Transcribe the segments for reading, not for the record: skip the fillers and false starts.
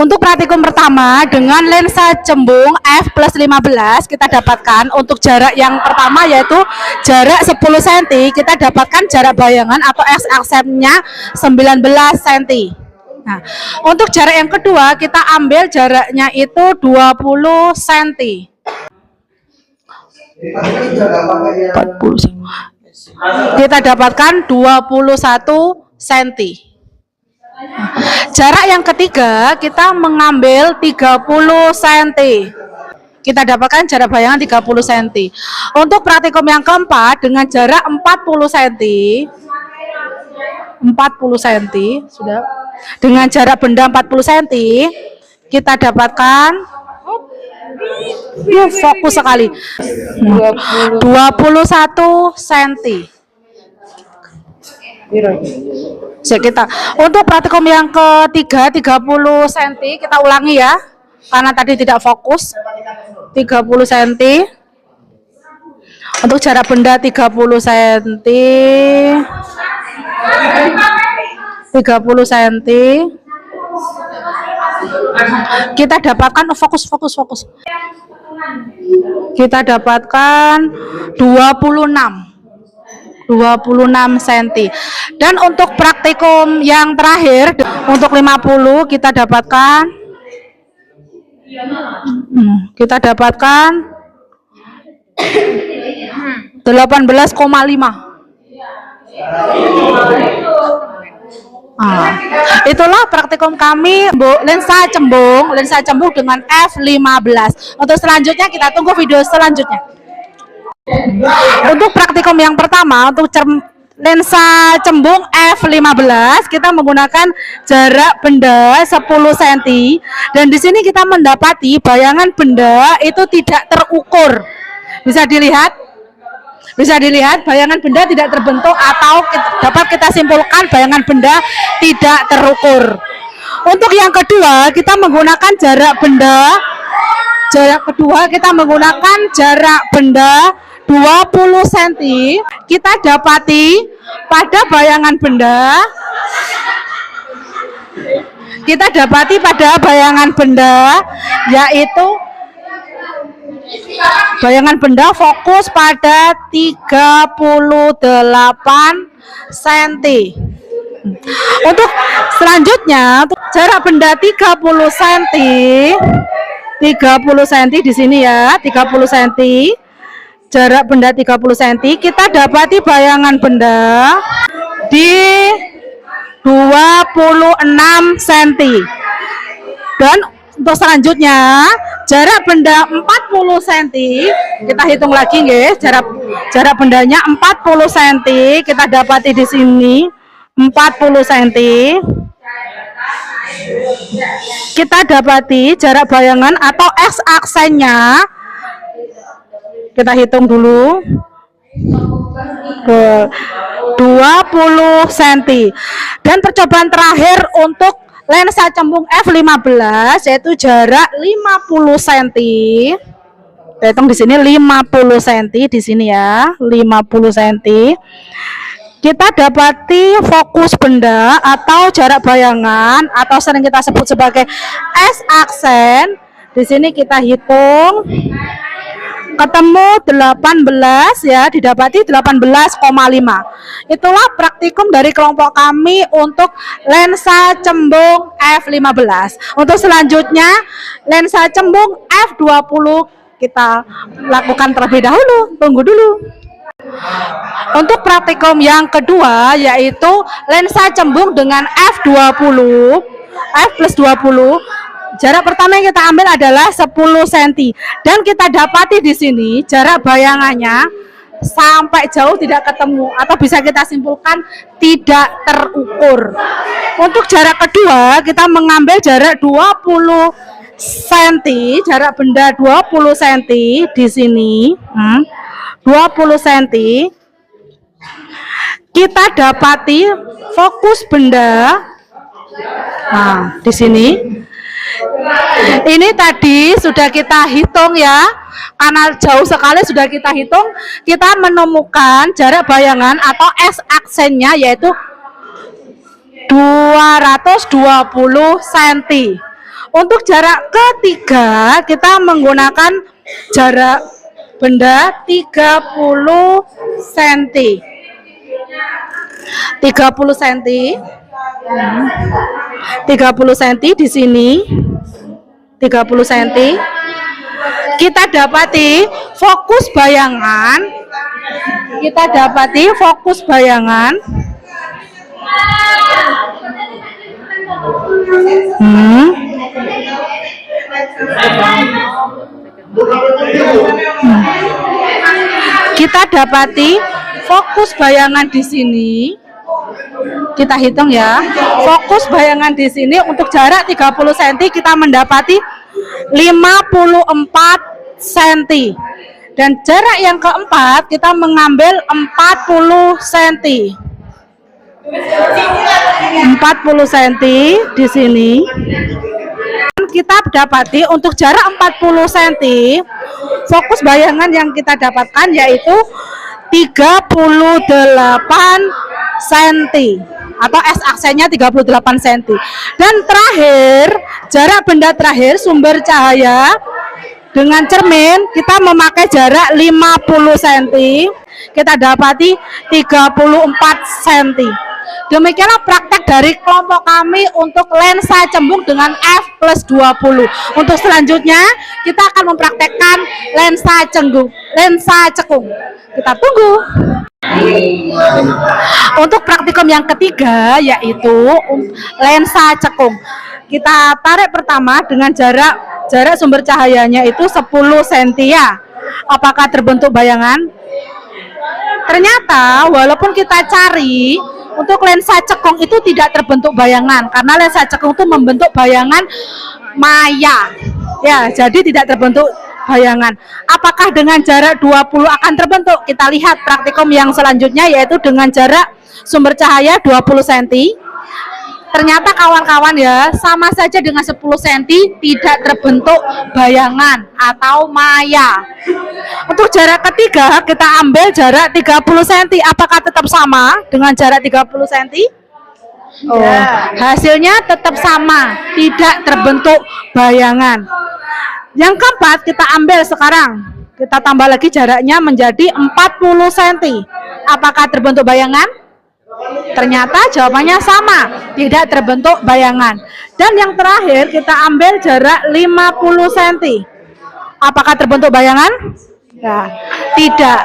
Untuk praktikum pertama dengan lensa cembung f+15 kita dapatkan untuk jarak yang pertama yaitu jarak 10 cm, kita dapatkan jarak bayangan atau x-aksennya 19 cm. Nah, untuk jarak yang kedua kita ambil jaraknya itu 20 cm. 40. Kita dapatkan 21 cm. Jarak yang ketiga kita mengambil 30 cm. Kita dapatkan jarak bayangan 30 cm. Untuk praktikum yang keempat dengan jarak 40 cm. 40 cm sudah. Dengan jarak benda 40 cm kita dapatkan fokus sekali 21 cm. Kita untuk praktikum yang ketiga 30 cm kita ulangi ya karena tadi tidak fokus. 30 cm untuk jarak benda 30 cm 30 cm kita dapatkan fokus kita dapatkan 26 cm. Dan untuk praktikum yang terakhir untuk 50 kita dapatkan 18,5. Itulah praktikum kami lensa cembung dengan f15. Untuk selanjutnya kita tunggu video selanjutnya. Untuk praktikum yang pertama untuk lensa cembung f15 kita menggunakan jarak benda 10 cm dan di sini kita mendapati bayangan benda itu tidak terukur. Bisa dilihat bayangan benda tidak terbentuk atau dapat kita simpulkan bayangan benda tidak terukur. Untuk yang kedua kita menggunakan jarak benda 20 cm. Kita dapati pada bayangan benda yaitu bayangan benda fokus pada 38 cm. Untuk selanjutnya jarak benda 30 cm di sini ya, 30 cm. Jarak benda 30 cm kita dapati bayangan benda di 26 cm. Dan untuk selanjutnya jarak benda 40 cm kita hitung lagi guys, jarak bendanya 40 cm kita dapati di sini 40 cm. Kita dapati jarak bayangan atau x-aksennya kita hitung dulu 20 cm. Dan percobaan terakhir untuk lensa cembung f15 yaitu jarak 50 cm. Kita hitung di sini 50 cm di sini ya, 50 cm. Kita dapati fokus benda atau jarak bayangan atau sering kita sebut sebagai x-aksen. Di sini kita hitung ketemu 18 ya, didapati 18,5. Itulah praktikum dari kelompok kami untuk lensa cembung f15. Untuk selanjutnya lensa cembung f20 kita lakukan terlebih dahulu, tunggu dulu. Untuk praktikum yang kedua yaitu lensa cembung dengan f20 f+20. Jarak pertama yang kita ambil adalah 10 cm dan kita dapati di sini jarak bayangannya sampai jauh tidak ketemu atau bisa kita simpulkan tidak terukur. Untuk jarak kedua kita mengambil jarak 20 cm, jarak benda 20 cm di sini. 20 cm. Kita dapati fokus benda. Nah, di sini. Ini tadi sudah kita hitung ya, karena jauh sekali sudah kita hitung, kita menemukan jarak bayangan atau x-aksennya yaitu 220 cm. Untuk jarak ketiga kita menggunakan jarak benda 30 cm. 30 cm. 30 cm di sini. 30 cm. Kita dapati fokus bayangan. Kita dapati fokus bayangan. Kita dapati fokus bayangan di sini. Kita hitung ya. Fokus bayangan di sini untuk jarak 30 cm kita mendapati 54 cm. Dan jarak yang keempat kita mengambil 40 cm. 40 cm di sini. Kita dapati untuk jarak 40 cm fokus bayangan yang kita dapatkan yaitu 38 cm atau S aksennya 38 cm. Dan terakhir, jarak benda terakhir sumber cahaya dengan cermin kita memakai jarak 50 cm. Kita dapati 34 cm. Demikianlah praktek dari kelompok kami untuk lensa cembung dengan f+20. Untuk selanjutnya kita akan mempraktekkan lensa cekung. Kita tunggu. Untuk praktikum yang ketiga yaitu lensa cekung. Kita tarik pertama dengan jarak sumber cahayanya itu 10 cm ya. Apakah terbentuk bayangan? Ternyata walaupun kita cari untuk lensa cekung itu tidak terbentuk bayangan karena lensa cekung itu membentuk bayangan maya. Ya, jadi tidak terbentuk bayangan. Apakah dengan jarak 20 akan terbentuk? Kita lihat praktikum yang selanjutnya yaitu dengan jarak sumber cahaya 20 cm. Ternyata kawan-kawan ya, sama saja dengan 10 cm tidak terbentuk bayangan atau maya. Untuk jarak ketiga kita ambil jarak 30 cm. Apakah tetap sama dengan jarak 30 cm? Oh, hasilnya tetap sama, tidak terbentuk bayangan. Yang keempat kita ambil sekarang. Kita tambah lagi jaraknya menjadi 40 cm. Apakah terbentuk bayangan? Ternyata jawabannya sama, tidak terbentuk bayangan. Dan yang terakhir kita ambil jarak 50 cm. Apakah terbentuk bayangan? Ya, tidak.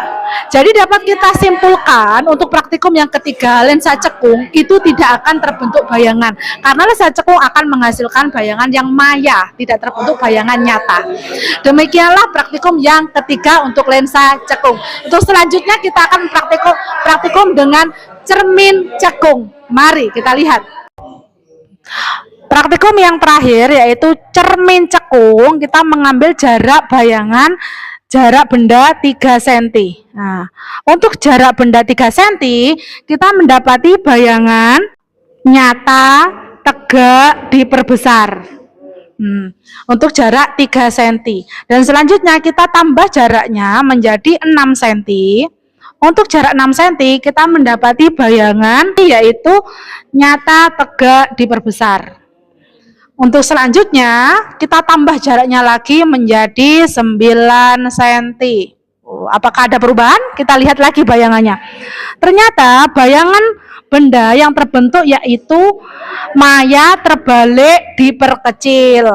Jadi dapat kita simpulkan untuk praktikum yang ketiga lensa cekung itu tidak akan terbentuk bayangan karena lensa cekung akan menghasilkan bayangan yang maya, tidak terbentuk bayangan nyata. Demikianlah praktikum yang ketiga untuk lensa cekung. Untuk selanjutnya kita akan praktikum dengan cermin cekung. Mari kita lihat. Praktikum yang terakhir yaitu cermin cekung. Kita mengambil jarak bayangan jarak benda 3 cm. Nah, untuk jarak benda 3 cm kita mendapati bayangan nyata tegak diperbesar. Untuk jarak 3 cm. Dan selanjutnya kita tambah jaraknya menjadi 6 cm. Untuk jarak 6 cm kita mendapati bayangan yaitu nyata tegak diperbesar. Untuk selanjutnya kita tambah jaraknya lagi menjadi 9 cm. Apakah ada perubahan? Kita lihat lagi bayangannya. Ternyata bayangan benda yang terbentuk yaitu maya terbalik diperkecil.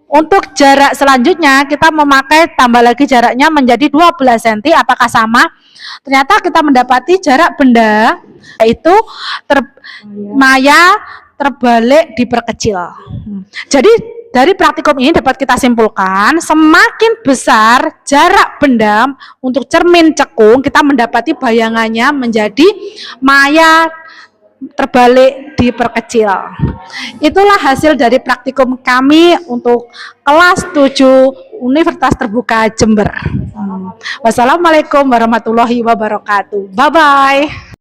Untuk jarak selanjutnya kita memakai tambah lagi jaraknya menjadi 12 cm. Apakah sama? Ternyata kita mendapati jarak benda yaitu maya terbalik diperkecil. Jadi dari praktikum ini dapat kita simpulkan semakin besar jarak benda untuk cermin cekung kita mendapati bayangannya menjadi maya terbalik diperkecil. Itulah hasil dari praktikum kami untuk kelas 7 Universitas Terbuka Jember. Wassalamualaikum warahmatullahi wabarakatuh. Bye bye.